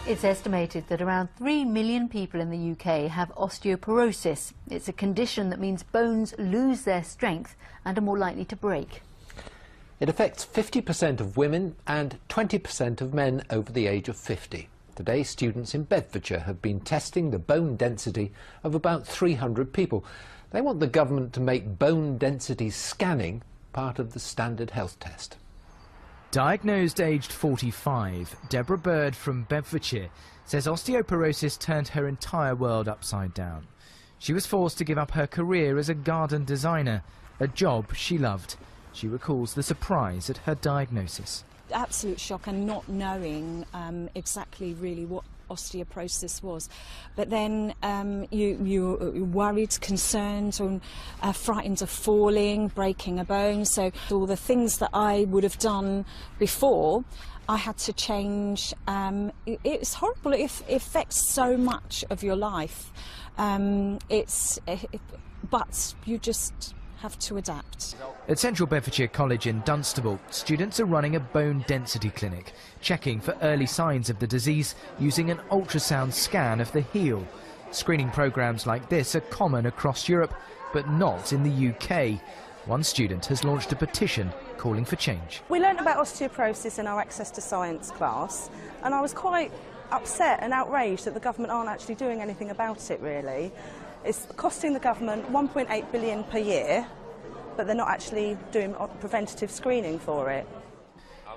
It's estimated that around 3 million people in the UK have osteoporosis. It's a condition that means bones lose their strength and are more likely to break. It affects 50% of women and 20% of men over the age of 50. Today, students in Bedfordshire have been testing the bone density of about 300 people. They want the government to make bone density scanning part of the standard health test. Diagnosed aged 45, Deborah Bird from Bedfordshire says osteoporosis turned her entire world upside down. She was forced to give up her career as a garden designer, a job she loved. She recalls the surprise at her diagnosis. Absolute shock and not knowing exactly really what osteoporosis was. But then you're worried, concerned, and frightened of falling, breaking a bone. So all the things that I would have done before, I had to change. It's horrible. It affects so much of your life. But you just have to adapt. At Central Bedfordshire College in Dunstable, students are running a bone density clinic, checking for early signs of the disease using an ultrasound scan of the heel. Screening programmes like this are common across Europe, but not in the UK. One student has launched a petition calling for change. We learnt about osteoporosis in our Access to Science class, and I was quite upset and outraged that the government aren't actually doing anything about it, really. It's costing the government 1.8 billion per year, but they're not actually doing preventative screening for it.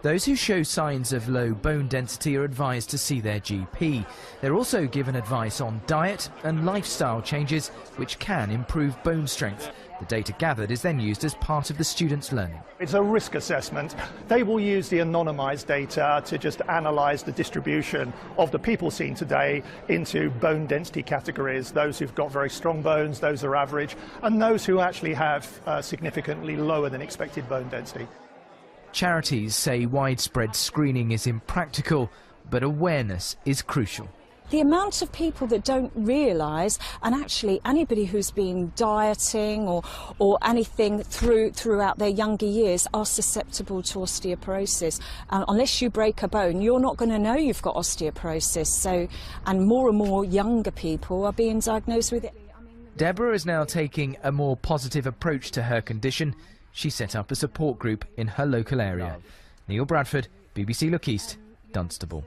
Those who show signs of low bone density are advised to see their GP. They're also given advice on diet and lifestyle changes which can improve bone strength. The data gathered is then used as part of the students' learning. It's a risk assessment. They will use the anonymised data to just analyse the distribution of the people seen today into bone density categories, those who've got very strong bones, those who are average, and those who actually have significantly lower than expected bone density. Charities say widespread screening is impractical, but awareness is crucial. The amount of people that don't realise, and actually anybody who's been dieting or anything throughout their younger years are susceptible to osteoporosis. Unless you break a bone, you're not going to know you've got osteoporosis. So, and more younger people are being diagnosed with it. Deborah is now taking a more positive approach to her condition. She set up a support group in her local area. Neil Bradford, BBC Look East, Dunstable.